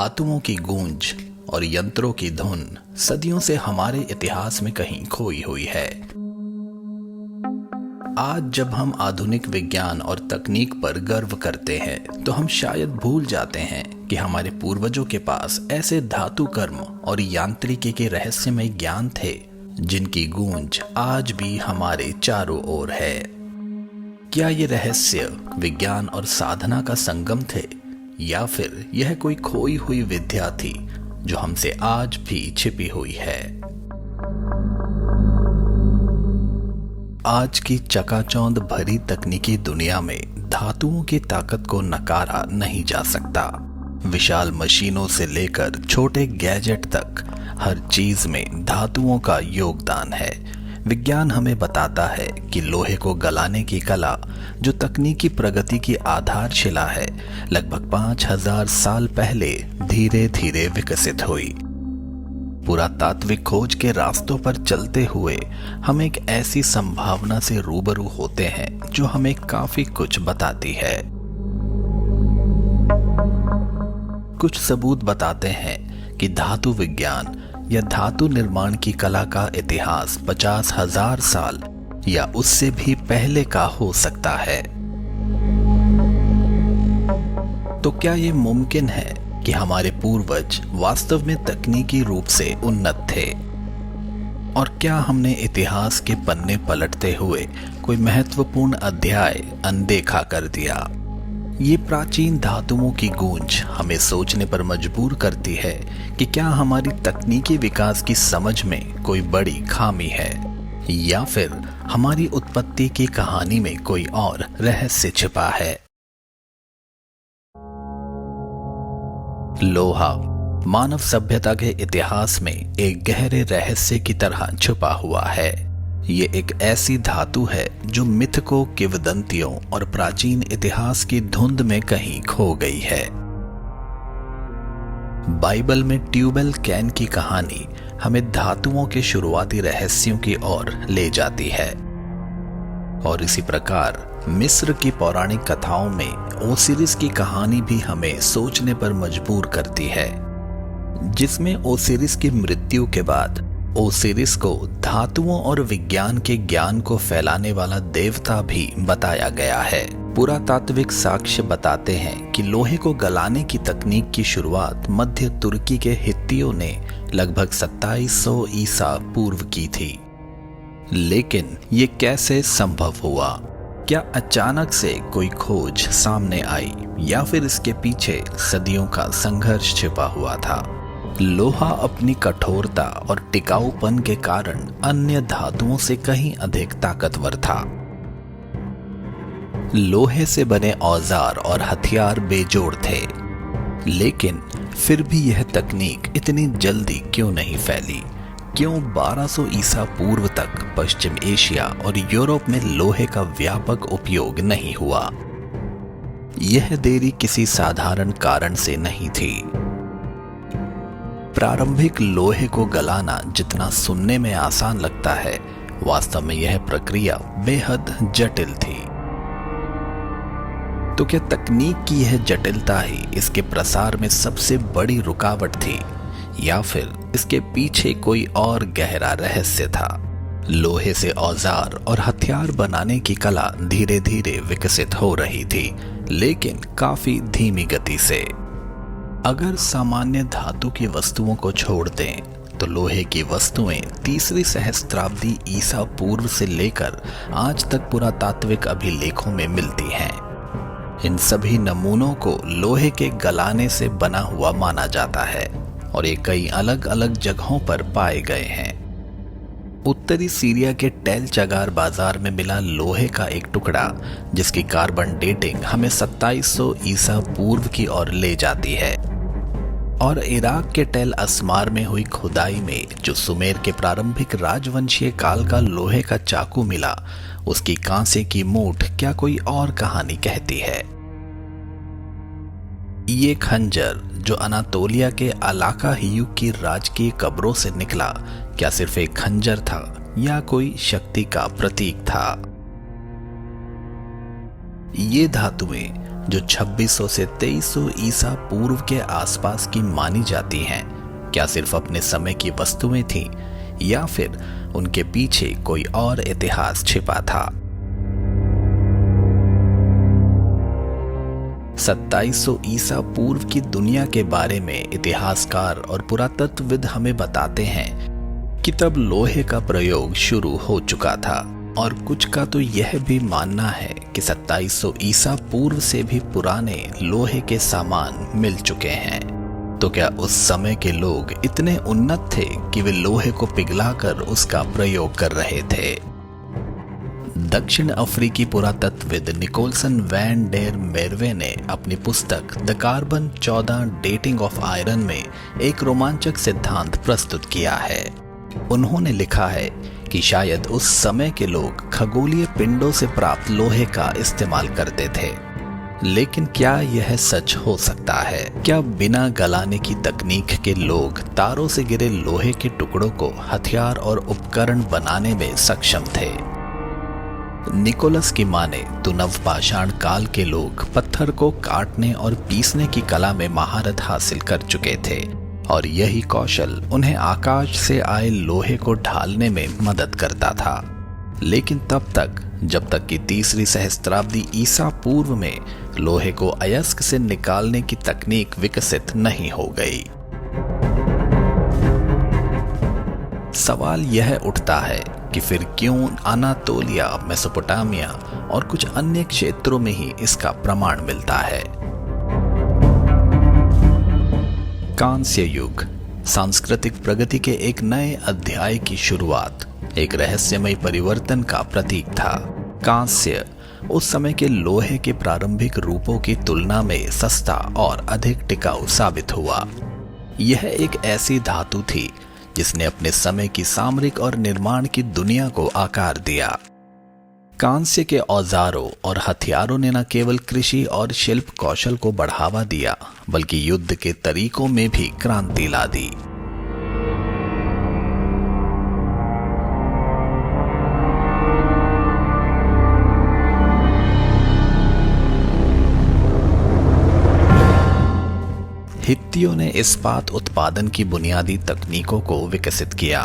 धातुओं की गूंज और यंत्रों की धुन सदियों से हमारे इतिहास में कहीं खोई हुई है। आज जब हम आधुनिक विज्ञान और तकनीक पर गर्व करते हैं तो हम शायद भूल जाते हैं कि हमारे पूर्वजों के पास ऐसे धातु कर्म और यांत्रिकी के रहस्यमय ज्ञान थे जिनकी गूंज आज भी हमारे चारों ओर है। क्या ये रहस्य विज्ञान और साधना का संगम थे या फिर यह कोई खोई हुई विद्या थी जो हमसे आज भी छिपी हुई है? आज की चकाचौंध भरी तकनीकी दुनिया में धातुओं की ताकत को नकारा नहीं जा सकता। विशाल मशीनों से लेकर छोटे गैजेट तक हर चीज में धातुओं का योगदान है। विज्ञान हमें बताता है कि लोहे को गलाने की कला, जो तकनीकी प्रगति की आधारशिला है, लगभग 5000 साल पहले धीरे धीरे विकसित हुई। पुरातात्विक खोज के रास्तों पर चलते हुए हम एक ऐसी संभावना से रूबरू होते हैं जो हमें काफी कुछ बताती है। कुछ सबूत बताते हैं कि धातु विज्ञान या धातु निर्माण की कला का इतिहास 50,000 साल या उससे भी पहले का हो सकता है। तो क्या ये मुमकिन है कि हमारे पूर्वज वास्तव में तकनीकी रूप से उन्नत थे? और क्या हमने इतिहास के पन्ने पलटते हुए कोई महत्वपूर्ण अध्याय अनदेखा कर दिया? ये प्राचीन धातुओं की गूंज हमें सोचने पर मजबूर करती है कि क्या हमारी तकनीकी विकास की समझ में कोई बड़ी खामी है या फिर हमारी उत्पत्ति की कहानी में कोई और रहस्य छिपा है। लोहा मानव सभ्यता के इतिहास में एक गहरे रहस्य की तरह छुपा हुआ है। ये एक ऐसी धातु है जो मिथकों, किंवदंतियों और प्राचीन इतिहास की धुंध में कहीं खो गई है। बाइबल में ट्यूबल कैन की कहानी हमें धातुओं के शुरुआती रहस्यों की ओर ले जाती है। और इसी प्रकार मिस्र की पौराणिक कथाओं में ओसिरिस की कहानी भी हमें सोचने पर मजबूर करती है, जिसमें ओसिरिस की मृत्यु के बाद ओसिरिस को धातुओं और विज्ञान के ज्ञान को फैलाने वाला देवता भी बताया गया है। पुरातात्विक साक्ष्य बताते हैं कि लोहे को गलाने की तकनीक की शुरुआत मध्य तुर्की के हित्तियों ने लगभग 2700 ईसा पूर्व की थी। लेकिन ये कैसे संभव हुआ? क्या अचानक से कोई खोज सामने आई या फिर इसके पीछे सदियों का संघर्ष छिपा हुआ था? लोहा अपनी कठोरता और टिकाऊपन के कारण अन्य धातुओं से कहीं अधिक ताकतवर था। लोहे से बने औजार और हथियार बेजोड़ थे, लेकिन फिर भी यह तकनीक इतनी जल्दी क्यों नहीं फैली? क्यों 1200 ईसा पूर्व तक पश्चिम एशिया और यूरोप में लोहे का व्यापक उपयोग नहीं हुआ? यह देरी किसी साधारण कारण से नहीं थी। प्रारंभिक लोहे को गलाना जितना सुनने में आसान लगता है, वास्तव में यह प्रक्रिया बेहद जटिल थी। तो क्या तकनीक की यह जटिलता ही इसके प्रसार में सबसे बड़ी रुकावट थी या फिर इसके पीछे कोई और गहरा रहस्य था? लोहे से औजार और हथियार बनाने की कला धीरे धीरे विकसित हो रही थी, लेकिन काफी धीमी गति से। अगर सामान्य धातु की वस्तुओं को छोड़ दें तो लोहे की वस्तुएं 3वीं सहस्त्राब्दी ईसा पूर्व से लेकर आज तक पुरातात्विक अभिलेखों में मिलती हैं। इन सभी नमूनों को लोहे के गलाने से बना हुआ माना जाता है और ये कई अलग अलग जगहों पर पाए गए हैं। उत्तरी सीरिया के टेल चगार बाजार में मिला लोहे का एक टुकड़ा, जिसकी कार्बन डेटिंग हमें 2700 ईसा पूर्व की ओर ले जाती है। और इराक के टेल अस्मार में हुई खुदाई में जो सुमेर के प्रारंभिक राजवंशीय काल का लोहे का चाकू मिला, उसकी कांसे की मूठ क्या कोई और कहानी कहती है? ये खंजर जो अनातोलिया के अलाका हियू की राजकीय कब्रों से निकला, क्या सिर्फ एक खंजर था या कोई शक्ति का प्रतीक था? ये धातुएं जो 2600 से 2300 ईसा पूर्व के आसपास की मानी जाती हैं, क्या सिर्फ अपने समय की वस्तुएं थीं या फिर उनके पीछे कोई और इतिहास छिपा था? 2700 ईसा पूर्व की दुनिया के बारे में इतिहासकार और पुरातत्वविद हमें बताते हैं कि तब लोहे का प्रयोग शुरू हो चुका था, और कुछ का तो यह भी मानना है कि 2700 ईसा पूर्व से भी पुराने लोहे के सामान मिल चुके हैं। तो क्या उस समय के लोग इतने उन्नत थे कि वे लोहे को पिघलाकर उसका प्रयोग कर रहे थे? दक्षिण अफ्रीकी पुरातत्वविद निकोलसन वैन डेर मेरवे ने अपनी पुस्तक the carbon 14 dating of iron में एक रोमांचक सिद्धांत प्रस्तुत किया है। उन्होंने लिखा है कि शायद उस समय के लोग खगोलीय पिंडों से प्राप्त लोहे का इस्तेमाल करते थे, लेकिन क्या यह सच हो सकता है? क्या बिना गलाने की तकनीक के लोग तारों से गिरे लोहे के टुकड़ों को हथियार और उपकरण बनाने में सक्षम थे? निकोलस की माने तो नवपाषाण काल के लोग पत्थर को काटने और पीसने की कला में महारत हासिल कर चुके थे, और यही कौशल उन्हें आकाश से आए लोहे को ढालने में मदद करता था। लेकिन तब तक जब तक कि तीसरी सहस्त्राब्दी ईसा पूर्व में लोहे को अयस्क से निकालने की तकनीक विकसित नहीं हो गई। सवाल यह उठता है कि फिर क्यों अनातोलिया, मेसोपोटामिया और कुछ अन्य क्षेत्रों में ही इसका प्रमाण मिलता है? कांस्य युग सांस्कृतिक प्रगति के एक नए अध्याय की शुरुआत, एक रहस्यमय परिवर्तन का प्रतीक था। कांस्य उस समय के लोहे के प्रारंभिक रूपों की तुलना में सस्ता और अधिक टिकाऊ साबित हुआ। यह एक ऐसी धातु थी जिसने अपने समय की सामरिक और निर्माण की दुनिया को आकार दिया। कांस्य के औजारों और हथियारों ने न केवल कृषि और शिल्प कौशल को बढ़ावा दिया, बल्कि युद्ध के तरीकों में भी क्रांति ला दी। हित्तियों ने इस्पात उत्पादन की बुनियादी तकनीकों को विकसित किया,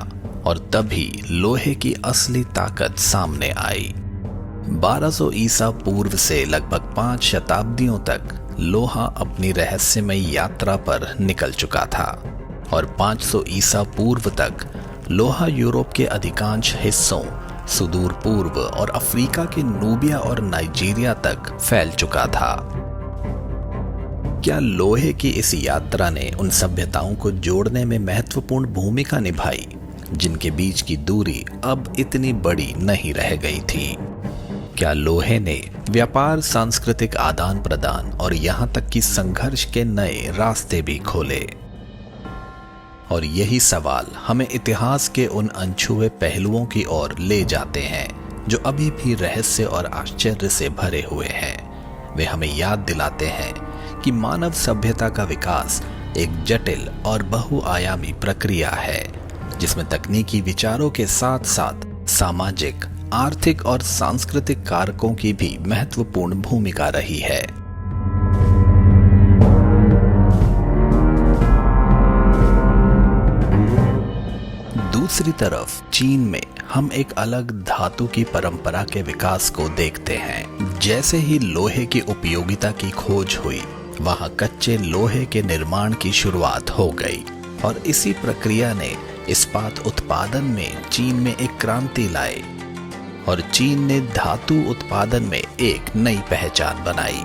और तभी लोहे की असली ताकत सामने आई। 1200 ईसा पूर्व से लगभग 5 शताब्दियों तक लोहा अपनी रहस्यमय यात्रा पर निकल चुका था, और 500 ईसा पूर्व तक लोहा यूरोप के अधिकांश हिस्सों, सुदूर पूर्व और अफ्रीका के नूबिया और नाइजीरिया तक फैल चुका था। क्या लोहे की इस यात्रा ने उन सभ्यताओं को जोड़ने में महत्वपूर्ण भूमिका निभाई जिनके बीच की दूरी अब इतनी बड़ी नहीं रह गई थी? क्या लोहे ने व्यापार, सांस्कृतिक आदान प्रदान और यहां तक कि संघर्ष के नए रास्ते भी खोले? और यही सवाल हमें इतिहास के उन अनछुए पहलुओं की ओर ले जाते हैं जो अभी भी रहस्य और आश्चर्य से भरे हुए हैं। वे हमें याद दिलाते हैं कि मानव सभ्यता का विकास एक जटिल और बहुआयामी प्रक्रिया है, जिसमें तकनीकी विचारों के साथ साथ सामाजिक, आर्थिक और सांस्कृतिक कारकों की भी महत्वपूर्ण भूमिका रही है। दूसरी तरफ चीन में हम एक अलग धातु की परंपरा के विकास को देखते हैं। जैसे ही लोहे की उपयोगिता की खोज हुई, वहां कच्चे लोहे के निर्माण की शुरुआत हो गई, और इसी प्रक्रिया ने इस्पात उत्पादन में चीन में एक क्रांति लाई, और चीन ने धातु उत्पादन में एक नई पहचान बनाई।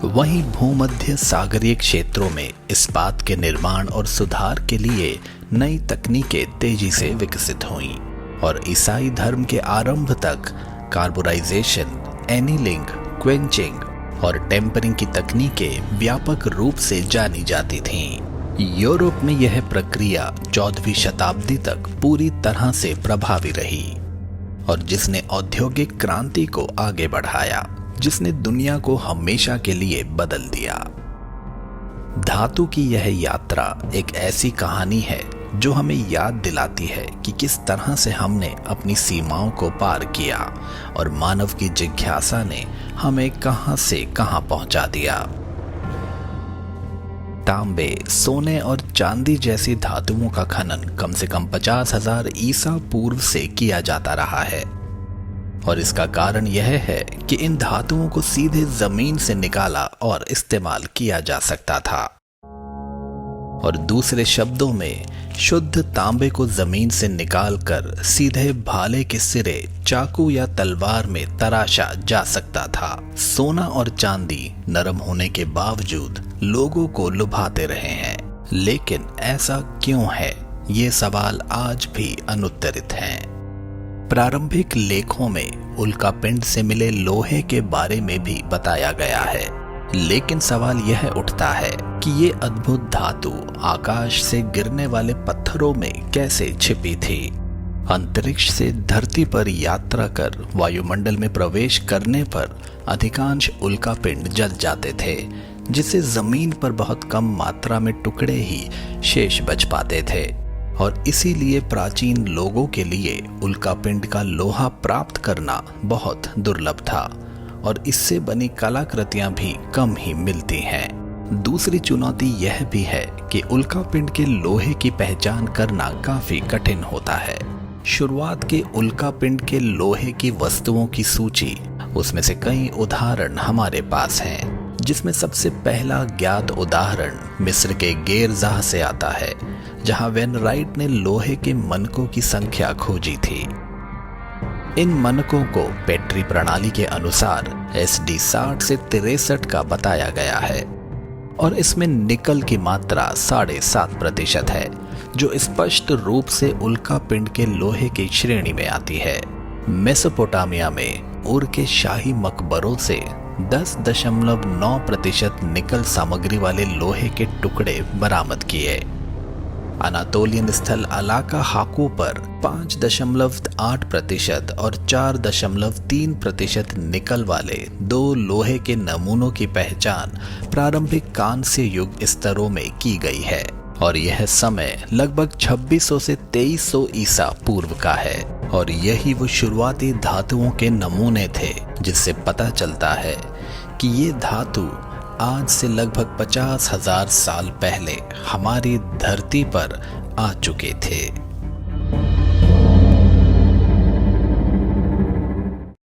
वहीं भूमध्य सागरीय क्षेत्रों में इस्पात के निर्माण और सुधार के लिए नई तकनीकें तेजी से विकसित हुईं, और ईसाई धर्म के आरंभ तक कार्बोराइजेशन, एनीलिंग, क्वेंचिंग और टेम्परिंग की तकनीकें व्यापक रूप से जानी जाती थीं। यूरोप में यह प्रक्रिया 14वीं शताब्दी तक पूरी तरह से प्रभावी रही, और जिसने औद्योगिक क्रांति को आगे बढ़ाया, जिसने दुनिया को हमेशा के लिए बदल दिया। धातु की यह यात्रा एक ऐसी कहानी है जो हमें याद दिलाती है कि किस तरह से हमने अपनी सीमाओं को पार किया और मानव की जिज्ञासा ने हमें कहां से कहां पहुंचा दिया। तांबे, सोने और चांदी जैसी धातुओं का खनन कम से कम 50,000 ईसा पूर्व से किया जाता रहा है और इसका कारण यह है कि इन धातुओं को सीधे जमीन से निकाला और इस्तेमाल किया जा सकता था। और दूसरे शब्दों में शुद्ध तांबे को जमीन से निकालकर सीधे भाले के सिरे चाकू या तलवार में तराशा जा सकता था। सोना और चांदी नरम होने के बावजूद लोगों को लुभाते रहे हैं, लेकिन ऐसा क्यों है, ये सवाल आज भी अनुत्तरित हैं। प्रारंभिक लेखों में उल्कापिंड से मिले लोहे के बारे में भी बताया गया है, लेकिन सवाल यह उठता है कि ये अद्भुत धातु आकाश से गिरने वाले पत्थरों में कैसे छिपी थी। अंतरिक्ष से धरती पर यात्रा कर वायुमंडल में प्रवेश करने पर अधिकांश उल्कापिंड जल जाते थे, जिससे जमीन पर बहुत कम मात्रा में टुकड़े ही शेष बच पाते थे और इसीलिए प्राचीन लोगों के लिए उल्कापिंड का लोहा प्राप्त करना बहुत दुर्लभ था और इससे बनी कलाकृतियां भी कम ही मिलती हैं। दूसरी चुनौती यह भी है कि उल्कापिंड के लोहे की पहचान करना काफी कठिन होता है। शुरुआत के उल्कापिंड के लोहे की वस्तुओं की सूची, उसमें से कई उदाहरण हमारे पास हैं, जिसमें सबसे पहला ज्ञात उदाहरण मिस्र के गेरजाह से आता है, जहां वेनराइट ने लोहे के मनकों की संख्या खोजी थी। इन मनकों को पेट्री प्रणाली के अनुसार SD 60 से 63 का बताया गया है और इसमें निकल की मात्रा 7.5% है, जो स्पष्ट रूप से उल्कापिंड के लोहे की श्रेणी में आती है। मेसोपोटामिया में उर के शाही मकबरों से 10.9% निकल सामग्री वाले लोहे के टुकड़े बरामद किए। अनातोलियन स्थल अलाका हाकू पर 5.8% और 4.3% निकल वाले 2 लोहे के नमूनों की पहचान प्रारंभिक कांस्य युग स्तरों में की गई है और यह समय लगभग 2600 से 2300 ईसा पूर्व का है और यही वो शुरुआती धातुओं के नमूने थे जिससे पता चलता है कि ये धातु आज से लगभग 50,000 साल पहले हमारी धरती पर आ चुके थे।